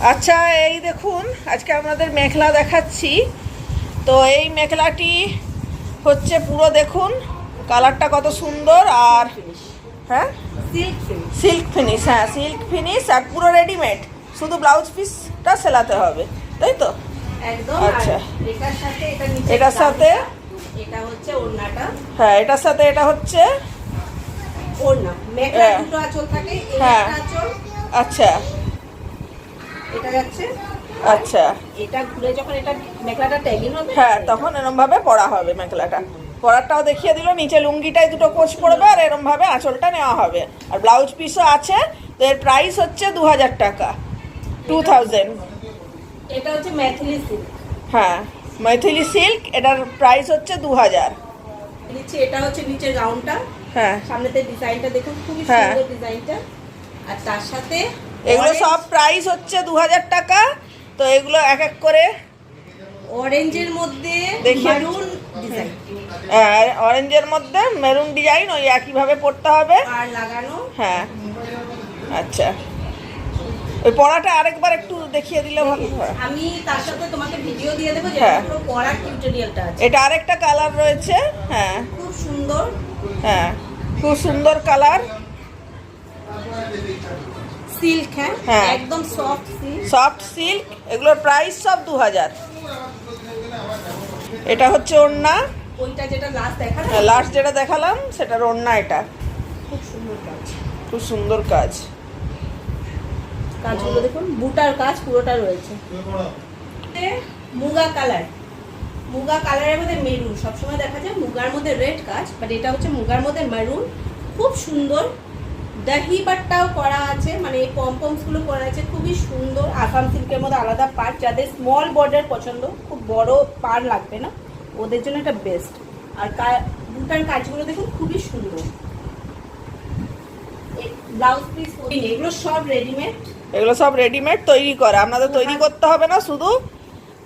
আচ্ছা, এই দেখুন আজকে আপনাদের মেখলা দেখাচ্ছি। তো এই মেখলাটি হচ্ছে পুরো দেখুন, কালারটা কত সুন্দর। আর হ্যাঁ, সিল্ক ফিনিশ, হ্যাঁ সিল্ক ফিনিশ, আর পুরো রেডিমেড, শুধু ব্লাউজ পিসটা সেলাতে হবে, তাই তো? একদম। আচ্ছা, এটার সাথে এটার সাথে এটা হচ্ছে ওড়নাটা। হ্যাঁ, এটার সাথে এটা হচ্ছে ওড়না। মেখলা দুটো আঁচল থাকে, এই হ্যাঁ। একটা আঁচল। আচ্ছা এটা যাচ্ছে। আচ্ছা, এটা ঘুরে যখন এটা মেখলাটা ট্যাগিং হবে, হ্যাঁ তখন এরম ভাবে পরা হবে মেখলাটা। পরারটাও দেখিয়ে দিল, নিচে লুঙ্গিটায় দুটো কোচ পড়বে, আর এরম ভাবে আঁচলটা নেওয়া হবে। আর ব্লাউজ পিসও আছে। তো এর প্রাইস হচ্ছে 2000 টাকা, 2000। এটা হচ্ছে ম্যাথিলি সিল্ক। হ্যাঁ, মৈথিলি সিল্ক, এটার প্রাইস হচ্ছে 2000। নিচে এটা হচ্ছে নিচের গাউনটা। হ্যাঁ, সামনেতে ডিজাইনটা দেখুন, খুবই হ্যাঁ। সুন্দর ডিজাইনটা। আর তার সাথে এগুলো সব প্রাইস হচ্ছে 2000 টাকা। তো এগুলো এক এক করে অরেঞ্জের মধ্যে দেখিয়ে মেরুন ডিজাইন অরেঞ্জের মধ্যে মেরুন ডিজাইন, ওই একইভাবে পড়তে হবে। আর লাগানো। হ্যাঁ, আচ্ছা, ওই পড়াটা আরেকবার একটু দেখিয়ে দিলে ভালো হয়। আমি তার সাথে তোমাকে ভিডিও দিয়ে দেবো, হ্যাঁ। যেটা পুরো পড়ার টিউটোরিয়ালটা আছে। এটা আরেকটা কালার রয়েছে। হ্যাঁ খুব সুন্দর। হ্যাঁ, খুব সুন্দর কালার, সিল্ক। হ্যাঁ, হ্যাঁ। একদম সফট সিল্ক। Soft silk. এগুলোর প্রাইস সব 2000। এটা হচ্ছে ওড়না। ওইটা যেটা লাস্ট দেখালাম, লাস্ট যেটা দেখালাম সেটার ওড়না। এটা খুব সুন্দর কাজ। খুব সুন্দর কাজ। কাজগুলো দেখুন, বুটার কাজ পুরোটা রয়েছে। মুগা কালার। মুগা কালারের মধ্যে মেরুন। সবসময় দেখা যায় মুগার মধ্যে রেড কাজ, বাট এটা হচ্ছে মুগার মধ্যে মেরুন। খুব সুন্দর। দাহি বাটটাও করা আছে, মানে এই পমপমস গুলো করা আছে, খুবই সুন্দর। আসাম সিল্কের মধ্যে আলাদা পার্ট, যাদের স্মল বর্ডার পছন্দ, খুব বড় পার লাগবে না, ওদের জন্য এটা বেস্ট। আর বুটার কাজগুলো দেখুন, খুবই সুন্দর। ব্লাউজ পিস এগুলো সব রেডিমেড। এগুলো সব রেডিমেড তৈরি করা, আপনাদের তৈরি করতে হবে না, শুধু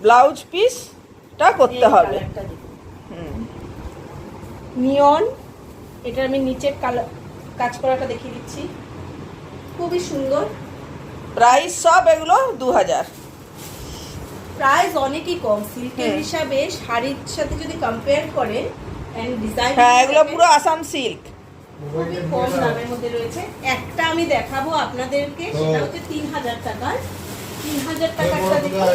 ব্লাউজ পিসটা করতে হবে। নিয়ন। এটা আমি নিচের কালার কাজ করাটা দেখিয়ে দিচ্ছি, খুবই সুন্দর। প্রাইস সব এগুলো 2000। প্রাইস অনেকই কম সিল্কের হিসাবে, শাড়ির সাথে যদি কম্পেয়ার করে। এন্ড ডিজাইন, হ্যাঁ এগুলো পুরো আসাম সিল্ক। খুবই কম দামের মধ্যে রয়েছে। একটা আমি দেখাবো আপনাদেরকে, সেটা হচ্ছে 3000 টাকার। 3000 টাকারটা দেখুন।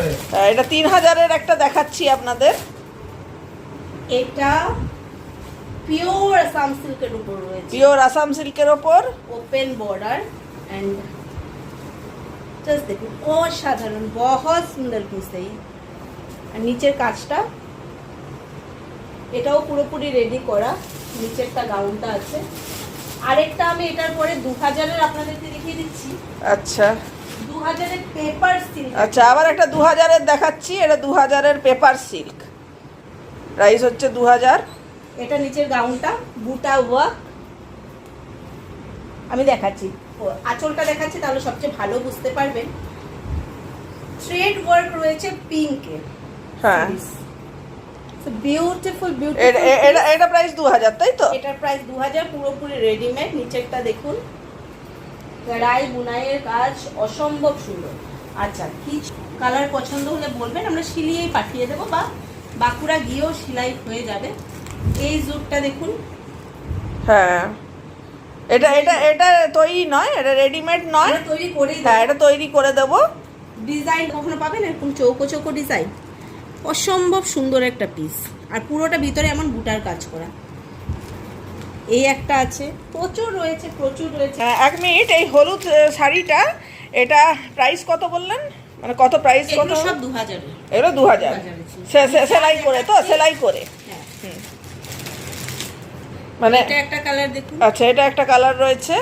এটা 3000-এর একটা দেখাচ্ছি আপনাদের। এটা পিওর আসাম সিল্কের উপর রয়েছে, পিওর আসাম সিল্কের ওপর, ওপেন বর্ডার। এন্ড জাস্ট দেখুন, অসাধারণ, বহুত সুন্দর পিস। এই আর নিচের কাজটা, এটাও পুরোপুরি রেডি করা। নিচেরটা গাউনটা আছে। আরেকটা আমি এটার পরে 2000-এর আপনাদেরকে দেখিয়ে দিচ্ছি। আচ্ছা 2000-এর পেপার সিল্ক। আচ্ছা, আবার একটা 2000-এর দেখাচ্ছি। এটা 2000-এর পেপার সিল্ক, প্রাইস হচ্ছে 2000। এটা নিচের গাউনটা, বুটা ওয়ার্ক। আমি দেখাচ্ছি, আঁচলটা দেখাচ্ছি, তাহলে সবচেয়ে ভালো বুঝতে পারবেন। থ্রেড ওয়ার্ক রয়েছে পিঙ্কে। হ্যাঁ, বিউটিফুল এটা প্রাইস 2000, তাই তো? এটার প্রাইস 2000, পুরোপুরি রেডিমেড। নিচেরটা দেখুন, কড়াই বুনাইয়ের কাজ অসম্ভব সুন্দর। আচ্ছা, কি কালার পছন্দ হলে বলবেন, আমরা সিলিয়েই পাঠিয়ে দেবো, বা বাঁকুড়া গিয়েও সেলাই হয়ে যাবে। এই জুটটা দেখুন। হ্যাঁ, এটা এটা এটা তৈরি নয়, এটা রেডিমেড নয়, আমরা তৈরি করেই হ্যাঁ এটা তৈরি করে দেবো। ডিজাইন কখনো পাবেন এরকম চৌকো চৌকো ডিজাইন, অসম্ভব সুন্দর একটা পিস। আর পুরোটা ভিতরে এমন বুটার কাজ করা। এই একটা আছে, প্রচুর রয়েছে, প্রচুর রয়েছে। 1 মিনিট, এই হলুদ শাড়িটা, এটা প্রাইস কত বললেন? মানে কত প্রাইস? কত? এগুলো সব 2000। এগুলো 2000 সেলাই করে, তো সেলাই করে। হ্যাঁ, মানে এটা একটা কালার দেখুন। আচ্ছা, এটা একটা কালার রয়েছে,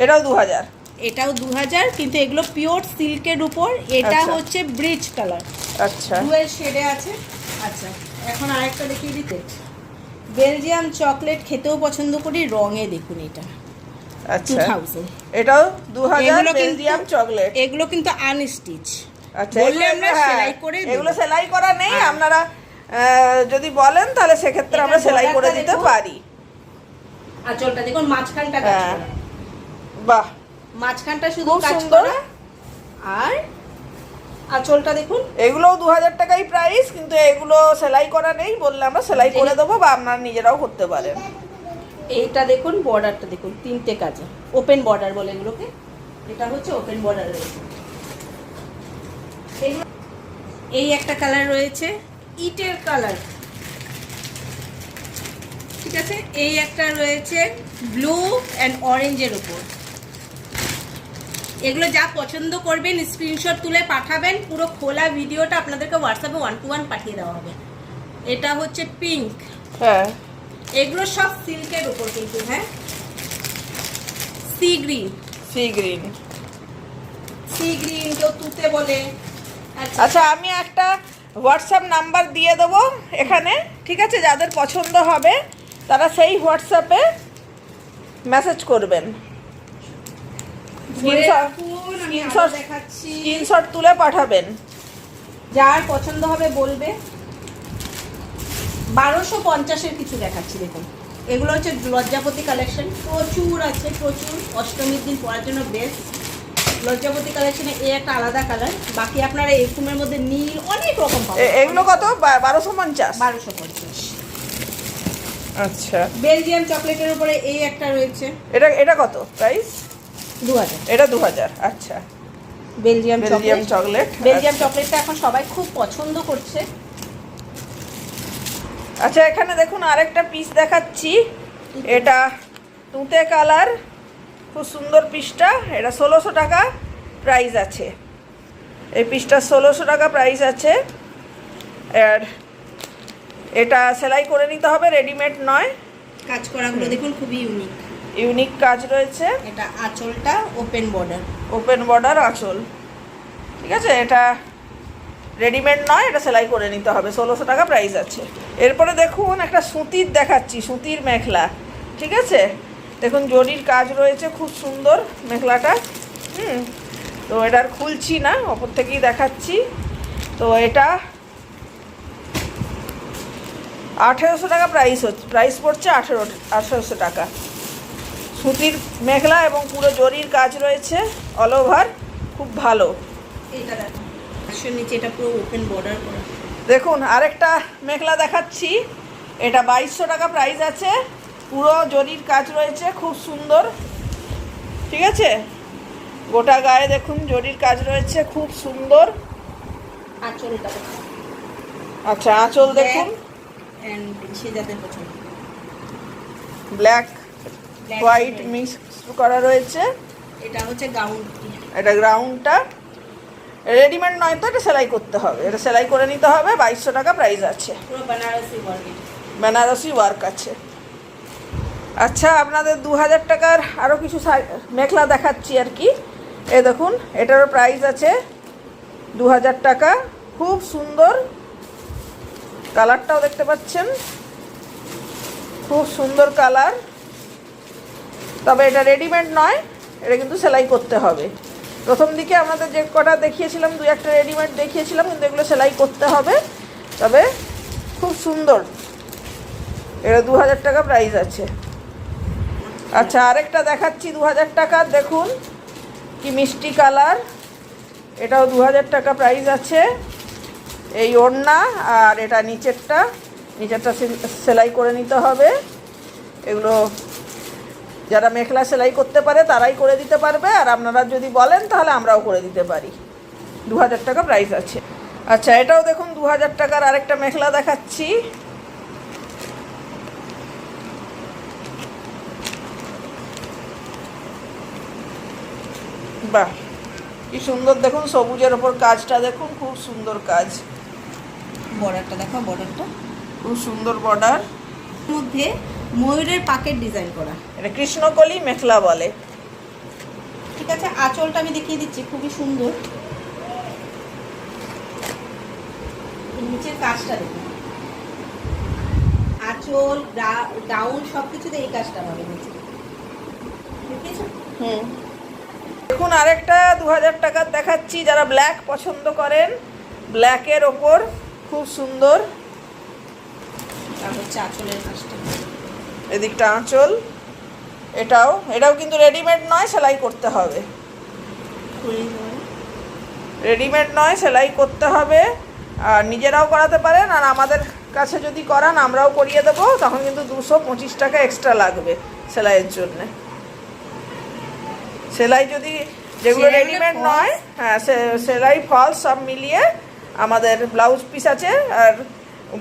এটাও 2000। এটাও 2000, কিন্তু এগুলো পিওর সিল্কের উপর। এটা আচ্ছা। হচ্ছে ব্রিজ কালার, আচ্ছা, ডুয়েল শেডে আছে। আচ্ছা, এখন আরেকটা দেখিয়ে দিতে। বেলজিয়াম চকলেট খেতেও পছন্দ করি, রঙে দেখুন এটা। আচ্ছা, 2000। এটাও 2000 এগুলো বেলজিয়াম চকলেট। এগুলো কিন্তু আনস্টিচ। আচ্ছা, বললে আমরা হ্যাঁ, সেলাই করে দেব। এগুলো সেলাই করা নেই। হ্যাঁ। আপনারা যদি বলেন তাহলে সেক্ষেত্রে আমরা সেলাই করে borderটা দিতে দেখুন। পারি। আঁচলটা দেখুন, মাঝখানটা কাজ হ্যাঁ, করা। বাহ, মাঝখানটা শুধু খুব কাজ সুন্দর। করা। আর আঁচলটা দেখুন, এগুলোও 2000 টাকাই প্রাইস, কিন্তু এগুলো সেলাই করা নেই, বললে আমরা সেলাই করে দেবো বা আপনারা নিজেরাও করতে পারেন। এইটা দেখুন, বর্ডারটা দেখুন, 3টে কাজে ওপেন বর্ডার বলে এগুলোকে। এটা হচ্ছে ওপেন বর্ডার রয়েছে। এই একটা কালার রয়েছে ইটের কালার, ঠিক আছে। এই একটা রয়েছে ব্লু অ্যান্ড অরেঞ্জের উপর। এগুলো যা পছন্দ করবেন স্ক্রিনশট তুলে পাঠাবেন, পুরো খোলা ভিডিওটা আপনাদেরকে হোয়াটসঅ্যাপে 1-to-1 পাঠিয়ে দেওয়া হবে। এটা হচ্ছে পিঙ্ক, হ্যাঁ এগুলো সব সিল্কের উপর কিন্তু, হ্যাঁ। Sea green, sea green, sea green কেউ তুতে বলে। আচ্ছা আমি একটা হোয়াটসঅ্যাপ নাম্বার দিয়ে দেবো এখানে, ঠিক আছে, যাদের পছন্দ হবে তারা সেই হোয়াটসঅ্যাপে মেসেজ করবেন, স্ক্রিনশট তুলে পাঠাবেন। যার পছন্দ হবে বলবে। 1250-এর কিছু দেখাচ্ছি দেখুন। এগুলো হচ্ছে লজ্জাপতি কালেকশন, প্রচুর আছে, প্রচুর। অষ্টমীর দিন পরার জন্য বেস্ট। লজ্জাপতি কালেকশনে এই একটা আলাদা কালার, বাকি আপনারা এরকমের মধ্যে নীল অনেক রকম পাবেন। এগুলো কত? 1250? 1250। আচ্ছা, বেলজিয়াম চকলেটের উপরে এই একটা রয়েছে। এটা কত প্রাইস? 2000। এটা 2000। আচ্ছা, বেলজিয়াম চকলেট। বেলজিয়াম চকলেটটা এখন সবাই খুব পছন্দ করছে। আচ্ছা, এখানে দেখুন আরেকটা পিস দেখাচ্ছি, এটা তুঁতে কালার, খুব সুন্দর পিসটা। এটা 1600 টাকা প্রাইস আছে, এই পিসটা 1600 টাকা প্রাইস আছে। আর এটা সেলাই করে নিতে হবে, রেডিমেড নয়। কাজ করাগুলো দেখুন খুবই ইউনিক কাজ রয়েছে। এটা আঁচলটা ওপেন বর্ডার আঁচল, ঠিক আছে। এটা রেডিমেড নয়, এটা সেলাই করে নিতে হবে, 1600 টাকা প্রাইস আছে। এরপরে দেখুন একটা সুতির দেখাচ্ছি, সুতির মেখলা, ঠিক আছে। দেখুন জরির কাজ রয়েছে, খুব সুন্দর মেখলাটা। তো এটার খুলছি না, ওপর থেকেই দেখাচ্ছি। তো এটা 1800 টাকা প্রাইস পড়ছে, 1800 টাকা। সুতির মেখলা এবং পুরো জরির কাজ রয়েছে অল ওভার, খুব ভালো। এটা দেখুন, নিচে এটা পুরো ওপেন বর্ডার করা। দেখুন আরেকটা মেখলা দেখাচ্ছি, এটা 2200 টাকা প্রাইস আছে, পুরো জরির কাজ রয়েছে, খুব সুন্দর, ঠিক আছে। গোটা গায়ে দেখুন জরির কাজ রয়েছে, খুব সুন্দর। আঁচলটা আচ্ছা, আঁচল দেখুন, ব্ল্যাক হোয়াইট মিক্স করা রয়েছে। এটা হচ্ছে গাউন, এটা গ্রাউন্ডটা রেডিমেড নয়, তো এটা সেলাই করতে হবে, এটা সেলাই করে নিতে হবে। 2200 টাকা প্রাইস আছে, পুরো বেনারসি ওয়ার্ক আছে। আচ্ছা, আপনাদের 2000 টাকার আরও কিছু মেখলা দেখাচ্ছি আর কি। এই দেখুন, এটারও প্রাইস আছে 2000 টাকা, খুব সুন্দর। কালারটাও দেখতে পাচ্ছেন, খুব সুন্দর কালার। তবে এটা রেডিমেড নয়, এটা কিন্তু সেলাই করতে হবে। প্রথম দিকে আমাদের যে কটা দেখিয়েছিলাম, 2-1টা রেডিমেড দেখিয়েছিলাম, কিন্তু এগুলো সেলাই করতে হবে। তবে খুব সুন্দর, এটা 2000 টাকা প্রাইস আছে। আচ্ছা, আরেকটা দেখাচ্ছি 2000 টাকার, দেখুন কি মিষ্টি কালার, এটাও 2000 টাকা প্রাইস আছে। এই ওড়না, আর এটা নিচেরটা সেলাই করে নিতে হবে। এগুলো যারা মেখলা সেলাই করতে পারে তারাই করে দিতে পারবে, আর আপনারা যদি বলেন তাহলে আমরাও করে দিতে পারি। 2000 টাকা প্রাইস আছে। আচ্ছা, এটাও দেখুন 2000 টাকার আরেকটা মেখলা দেখাচ্ছি। বাহ, কি সুন্দর দেখুন, সবুজের ওপর কাজটা দেখুন, খুব সুন্দর কাজ। বর্ডারটা দেখো, বর্ডারটা খুব সুন্দর বর্ডার, মধ্যে ময়ূরের পাকের ডিজাইন করা। এটা কৃষ্ণকলি মেখলা বলে, ঠিক আছে। আঁচলটা আমি দেখিয়ে দিচ্ছি, খুবই সুন্দর। নিচের কাজটা দেখুন, আঁচল ডাউন সবকিছুতে এই কাজটা পাবে নিচে, ঠিক আছে। দেখুন আরেকটা 2000 টাকার দেখাচ্ছি, যারা ব্ল্যাক পছন্দ করেন, ব্ল্যাকের ওপর খুব সুন্দর। আর হচ্ছে আঁচলের কাজটা, এদিকটা আঁচল, এটাও কিন্তু রেডিমেড নয়, সেলাই করতে হবে। রেডিমেড নয়, সেলাই করতে হবে। আর নিজেরাও করাতে পারেন, আর আমাদের কাছে যদি করান আমরাও করিয়ে দেবো, তখন কিন্তু 225 টাকা এক্সট্রা লাগবে সেলাইয়ের জন্যে। সেলাই যদি যেগুলো রেডিমেড নয়, হ্যাঁ সেলাই ফলস সব মিলিয়ে আমাদের ব্লাউজ পিস আছে, আর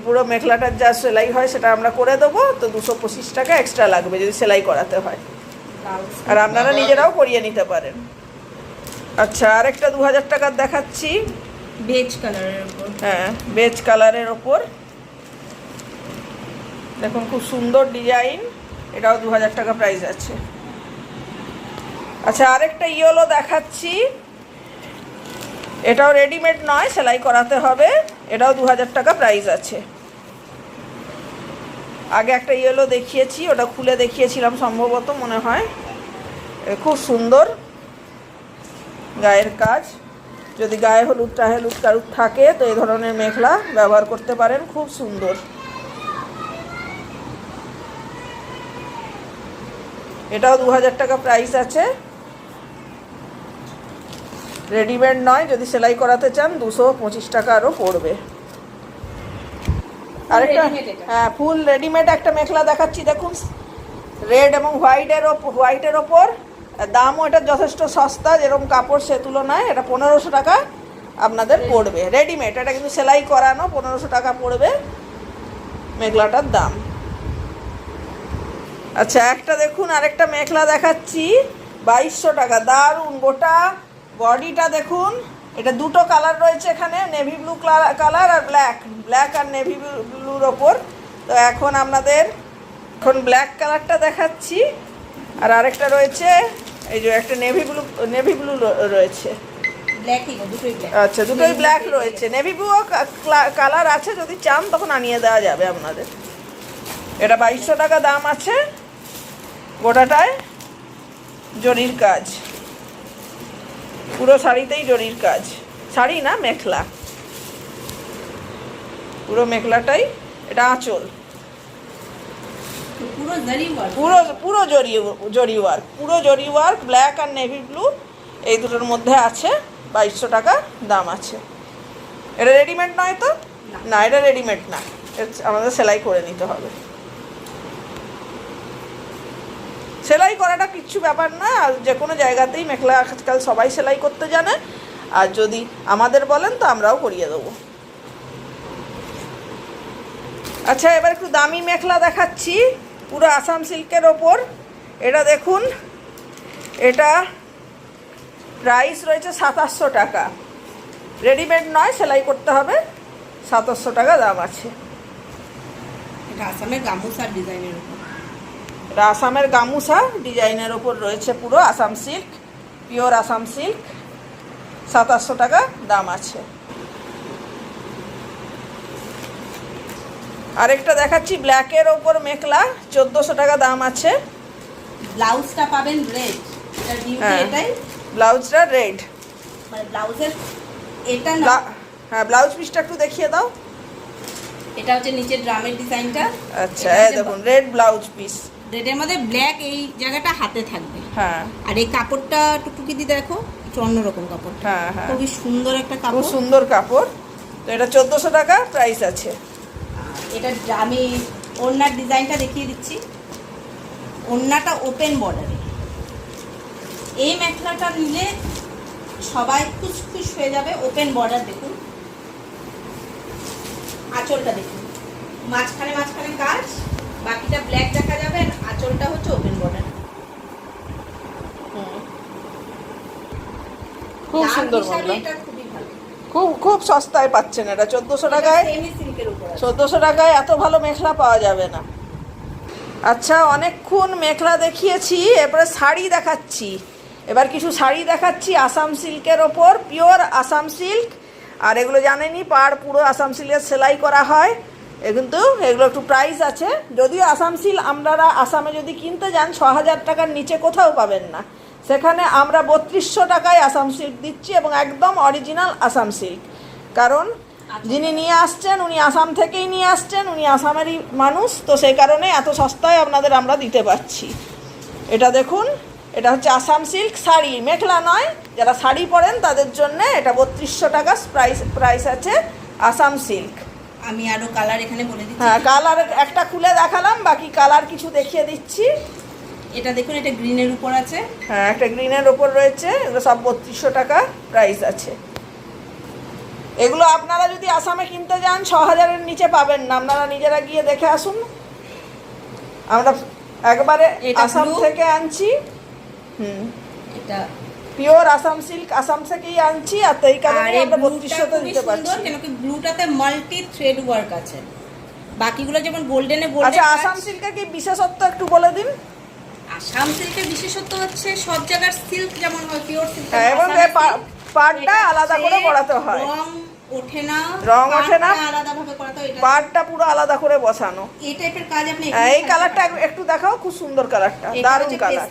পুরো মেখলাটার যা সেলাই হয় সেটা আমরা করে দেবো, তো 225 টাকা এক্সট্রা লাগবে যদি সেলাই করাতে হয়। আর আপনারা নিজেরাও করিয়ে নিতে পারেন। আচ্ছা, আরেকটা 2000 টাকার দেখাচ্ছি, বেজ কালারের উপর। হ্যাঁ, বেজ কালারের ওপর দেখুন, খুব সুন্দর ডিজাইন, এটাও 2000 টাকা প্রাইস আছে। আচ্ছা, আরেকটা ইয়েলো দেখাচ্ছি, এটাও রেডিমেড নয়, সেলাই করাতে হবে, এটাও 2000 টাকা প্রাইস আছে। আগে একটা ইয়েলো দেখিয়েছি, ওটা খুলে দেখিয়েছিলাম সম্ভবত, মনে হয়। খুব সুন্দর গায়ের কাজ, যদি গায়ে হলুদ কারুর থাকে তো এই ধরনের মেখলা ব্যবহার করতে পারেন, খুব সুন্দর। এটাও 2000 টাকা প্রাইস আছে, রেডিমেড নয়, যদি সেলাই করাতে চান 225 টাকা আরও পড়বে। আরেকটা, হ্যাঁ ফুল রেডিমেড একটা মেখলা দেখাচ্ছি, দেখুন রেড এবং হোয়াইটের ওপর, দামও এটা যথেষ্ট সস্তা, যেরকম কাপড় সে তুলনায় এটা 1500 টাকা আপনাদের পড়বে। রেডিমেড, এটা কিন্তু সেলাই করানো, 1500 টাকা পড়বে মেখলাটার দাম। আচ্ছা, একটা দেখুন, আরেকটা মেখলা দেখাচ্ছি 2200 টাকা, দারুণ। গোটা বডিটা দেখুন, এটা দুটো কালার রয়েছে এখানে, নেভি ব্লু কালার আর ব্ল্যাক আর নেভি ব্লুর ওপর। তো এখন ব্ল্যাক কালারটা দেখাচ্ছি, আর আরেকটা রয়েছে এই যে একটা নেভি ব্লু রয়েছে। আচ্ছা, দুটোই ব্ল্যাক রয়েছে, নেভি ব্লু কালার আছে, যদি চান তখন আনিয়ে দেওয়া যাবে আপনাদের। এটা 2200 টাকা দাম আছে, গোটাটায় জরির কাজ, পুরো শাড়িতেই জরির কাজ, শাড়ি না মেখলা, পুরো মেখলাটাই, এটা আঁচল, পুরো জরি ওয়ার্ক, ব্ল্যাক আর নেভি ব্লু এই দুটোর মধ্যে আছে, 2200 টাকা দাম আছে। এটা রেডিমেড নয় তো? না, এটা রেডিমেড না, আমাদের সেলাই করে নিতে হবে। সেলাই করাটা কিচ্ছু ব্যাপার না, আর যে কোনো জায়গাতেই মেখলা আজকাল সবাই সেলাই করতে জানে, আর যদি আমাদের বলেন তো আমরাও করিয়ে দেবো। আচ্ছা, এবার একটু দামি মেখলা দেখাচ্ছি, পুরো আসাম সিল্কের ওপর। এটা দেখুন, এটা প্রাইস রয়েছে 2700 টাকা, রেডিমেড নয়, সেলাই করতে হবে, 2700 টাকা দাম আছে। এটা আসামের গামুছার ডিজাইনের উপর, এটা আসামের গামুছা ডিজাইনের ওপর রয়েছে, পুরো Assam silk, pure Assam silk, 2700 টাকা দাম আছে। আরেকটা দেখাচ্ছি ব্ল্যাকের ওপর মেখলা, 1400 টাকা দাম আছে। ব্লাউজটা পাবেন রেড, এটা ডিউটি, এটাই ব্লাউজটা রেড, মানে ব্লাউজের এটা না, হ্যাঁ ব্লাউজ পিসটা একটু দেখিয়ে দাও। এটা হচ্ছে নিচের ড্রামের ডিজাইনটা। আচ্ছা, এই দেখুন রেড ব্লাউজ পিস, রেডের মধ্যে ব্ল্যাক, এই জায়গাটা হাতে থাকবে। হ্যাঁ, আর এই কাপড়টা টুকটুকি দিয়ে দেখো, একটু অন্যরকম কাপড়, হ্যাঁ হ্যাঁ, খুবই সুন্দর একটা কাপড়, খুব সুন্দর কাপড়। তো এটা 1400 টাকা প্রাইস আছে। এটা আমি ওড়নার ডিজাইনটা দেখিয়ে দিচ্ছি, ওড়নাটা ওপেন বর্ডারে। এই মেখলাটা নিলে সবাই খুশ হয়ে যাবে, ওপেন বর্ডার দেখুন, আঁচলটা দেখুন, মাঝখানে কাজ, বাকিটা ব্ল্যাক দেখা যাবে, আর আঁচলটা হচ্ছে ওপেন বর্ডার। খুব সুন্দর বললাম, এটা খুবই ভালো, খুব সস্তায় পাচ্ছেন এটা 1400 টাকায়। সেমি সিল্কের উপর 1400 টাকায় এত ভালো মেখলা পাওয়া যাবে না। আচ্ছা, অনেকক্ষণ মেখলা দেখিয়েছি, এরপরে শাড়ি দেখাচ্ছি। এবার কিছু শাড়ি দেখাচ্ছি আসাম সিল্কের ওপর, পিওর আসাম সিল্ক। আর এগুলো জানেনই, পাড় পুরো আসাম সিল্কের সেলাই করা হয়, কিন্তু এগুলো একটু প্রাইস আছে। যদিও আসাম সিল্ক আপনারা আসামে যদি কিনতে যান 6000 টাকার নিচে কোথাও পাবেন না, সেখানে আমরা 3200 টাকায় আসাম সিল্ক দিচ্ছি, এবং একদম অরিজিনাল আসাম সিল্ক। কারণ যিনি নিয়ে আসছেন উনি আসাম থেকেই নিয়ে আসছেন, উনি আসামেরই মানুষ, তো সেই কারণে এত সস্তায় আপনাদের আমরা দিতে পারছি। এটা দেখুন, এটা হচ্ছে আসাম সিল্ক শাড়ি, মেখলা নয়, যারা শাড়ি পরেন তাদের জন্য এটা 3200 টাকা প্রাইস আছে আসাম সিল্ক। আমি আরো কালার এখানে বলে দিচ্ছি। হ্যাঁ, কালার একটা খুলে দেখালাম, বাকি কালার কিছু দেখিয়ে দিচ্ছি। এটা দেখুন, এটা গ্রিনের উপর আছে। হ্যাঁ, একটা গ্রিনের ওপর রয়েছে, এগুলো সব 3200 টাকা প্রাইস আছে। এগুলো আপনারা যদি আসামে কিনতে যান 6000-এর নিচে পাবেন না, আপনারা নিজেরা গিয়ে দেখে আসুন। আমরা একবারে আসাম থেকে আনছি। এটা পিওর আসাম সিল্ক, আসাম থেকেই আনছি, আর এই কারণে আমরা 3200-তে দিতে পারছি। কেন কি ব্লুটাতে মাল্টি থ্রেড ওয়ার্ক আছে, বাকিগুলো যেমন গোল্ডেনে গোল্ডেন। আচ্ছা, আসাম সিল্কের কি বিশেষত্ব একটু বলে দিন। আসাম সিল্কের বিশেষত্ব হচ্ছে সব জায়গার সিল্ক যেমন হয় পিওর সিল্ক, এবং পাড়টা আলাদা করে করাতে হয়, রং ওঠে না, আলাদাভাবে করাতে হয়, পাড়টা পুরো আলাদা করে বসানো। এই টাইপের কাজ আপনি এই কালারটা একটু দেখাও, খুব সুন্দর কালারটা, দারুণ কালার,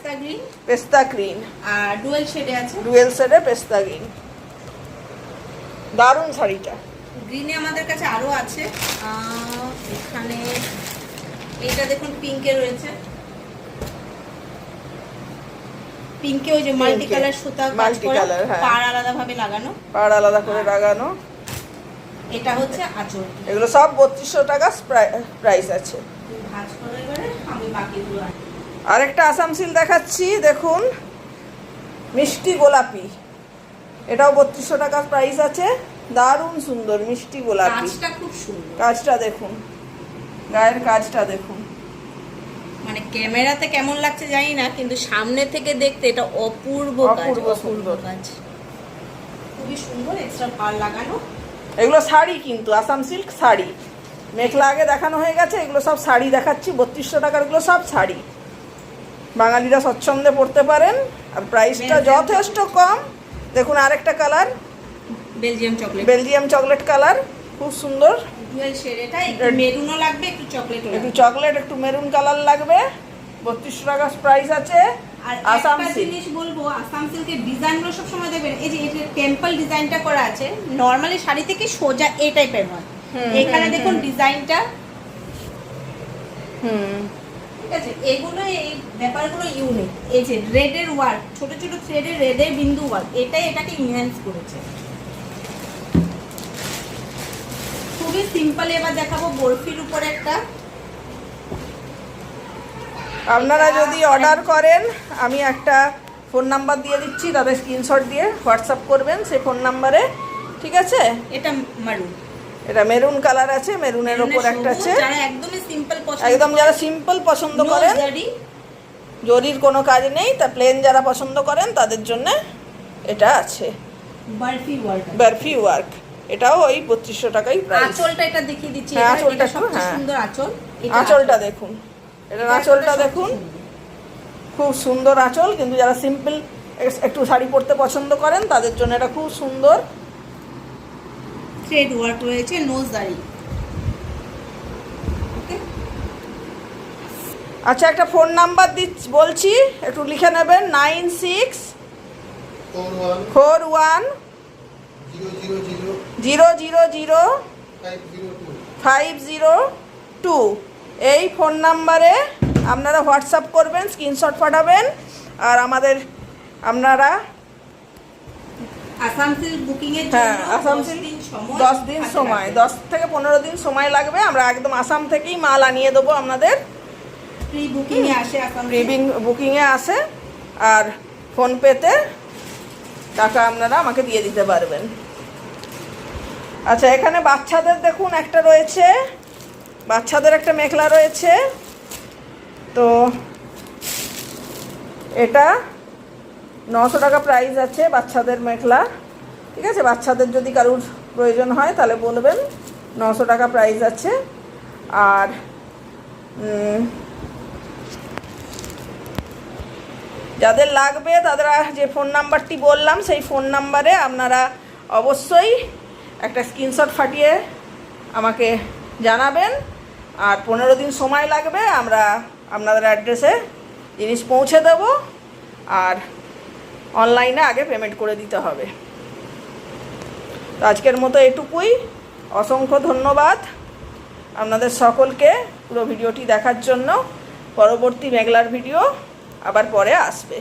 পেস্তা গ্রিন, আর ডুয়েল শেডে আছে, ডুয়েল শেডে পেস্তা গ্রিন, দারুণ শাড়িটা। গ্রিনে আমাদের কাছে আরো আছে, এখানে এটা দেখুন পিঙ্কে রয়েছে, পিঙ্কে ওই যে মাল্টি কালার সুতা কাজ করা, পাড় আলাদা ভাবে লাগানো, পাড় আলাদা করে লাগানো। এটা হচ্ছে আঁচল। এগুলো সব 3200 টাকা প্রাইস আছে। ভাঁজ করে এবারে আমি বাকিগুলো আরেকটা আসাম সিল্ক দেখাচ্ছি, দেখুন মিষ্টি গোলাপি, এটাও 3200 টাকা প্রাইস আছে, দারুণ সুন্দর মিষ্টি গোলাপি, কাজটা খুব সুন্দর, কাজটা দেখুন, গায়ের কাজটা দেখুন, মানে ক্যামেরাতে কেমন লাগছে জানি না, কিন্তু সামনে থেকে দেখতে এটা অপূর্ব সুন্দর কাজ, খুবই সুন্দর, এক্সট্রা পাড় লাগানো। এগুলো শাড়ি, কিন্তু আসাম সিল্ক শাড়ি, মেখলা আগে দেখানো হয়ে গেছে, এগুলো সব শাড়ি দেখাচ্ছি। 3200 টাকার এগুলো সব শাড়ি, বাঙালিরা স্বচ্ছন্দে পড়তে পারেন, আর প্রাইসটা যথেষ্ট কম। দেখুন আরেকটা কালার, বেলজিয়াম চকলেট কালার, খুব সুন্দর, ডুয়াল শেড, এটা একটু মেরুনও লাগবে, একটু চকলেট একটু মেরুন কালার লাগবে, 3200 টাকা প্রাইস আছে। আর আসাম জিনিস বলবো, আসাম সিল্কের ডিজাইনগুলো সব সময় দেখবেন, এই যে এটা টেম্পল ডিজাইনটা করা আছে, নরমালি শাড়ি থেকে সোজা এই টাইপের হয়, এখানে দেখুন ডিজাইনটা, ঠিক আছে, এগুলো এই ব্যাপারগুলো ইউনিক। এই যে রেডের ওয়ার্ক, ছোট ছোট থ্রেডের রেডের বিন্দু ওয়ার্ক, এটাকে ইনহ্যান্স করেছে, খুবই সিম্পল। এবার দেখাবো বরফির উপর একটা। আপনারা যদি অর্ডার করেন, আমি একটা ফোন নাম্বার দিয়ে দিচ্ছি, তাদের স্ক্রিনশট দিয়ে হোয়াটসঅ্যাপ করবেন সেই ফোন নাম্বারে, ঠিক আছে। এটা মারুন, এটা মেরুন কালার আছে, মেরুনের ওপর একটা আছে, যারা একদমই সিম্পল পছন্দ, একদম যারা সিম্পল পছন্দ করেন, জরির কোনো কাজ নেই, তা প্লেন যারা পছন্দ করেন তাদের জন্য এটা আছে, বারফি ওয়ার্ক, এটাও ওই 3200 টাকাই প্রাইস। আঁচলটা এটা দেখিয়ে দিচ্ছি, আঁচলটা সবচেয়ে সুন্দর আঁচল, আঁচলটা দেখুন, এটা আঁচলটা দেখুন, খুব সুন্দর আঁচল, কিন্তু যারা সিম্পল একটু শাড়ি পরতে পছন্দ করেন তাদের জন্য এটা খুব সুন্দর, থ্রেড ওয়ার্ক রয়েছে, নোজদারি। আচ্ছা, একটা ফোন নাম্বার বলছি, একটু লিখে নেবেন, 9641000502, এই ফোন নাম্বারে আপনারা হোয়াটসঅ্যাপ করবেন, স্ক্রিনশট পাঠাবেন, আর আপনারা আসাম সিল্ক বুকিং এর জন্য, জন্য আসাম সিল্ক 10 দিন সময়, 10 থেকে 15 দিন সময় লাগবে, আমরা একদম আসাম থেকেই মাল আনিয়ে দেবো আপনাদের। প্রি বুকিং এ আসে, আসাম বুকিং এ আসে, আর ফোনপেতে টাকা আপনারা আমাকে দিয়ে দিতে পারবেন। আচ্ছা, এখানে বাচ্চাদের দেখুন একটা রয়েছে, বাচ্চাদের একটা মেখলা রয়েছে, তো এটা 900 টাকা প্রাইস আছে, বাচ্চাদের মেখলা, ঠিক আছে। বাচ্চাদের যদি কারোর প্রয়োজন হয় তাহলে বলবেন, 900 টাকা প্রাইস আছে। আর যাদের লাগবে তারা যে ফোন নাম্বারটি বললাম সেই ফোন নাম্বারে আপনারা অবশ্যই একটা স্ক্রিনশট ফাটিয়ে আমাকে জানাবেন, আর 15 দিন সময় লাগবে, আমরা আপনাদের অ্যাড্রেসে জিনিস পৌঁছে দেব, আর অনলাইনে আগে পেমেন্ট করে দিতে হবে। তো আজকের মতো এটুকুই, অসংখ্য ধন্যবাদ আপনাদের সকলকে পুরো ভিডিওটি দেখার জন্য। পরবর্তী মেঘলার ভিডিও আবার পরে আসবে।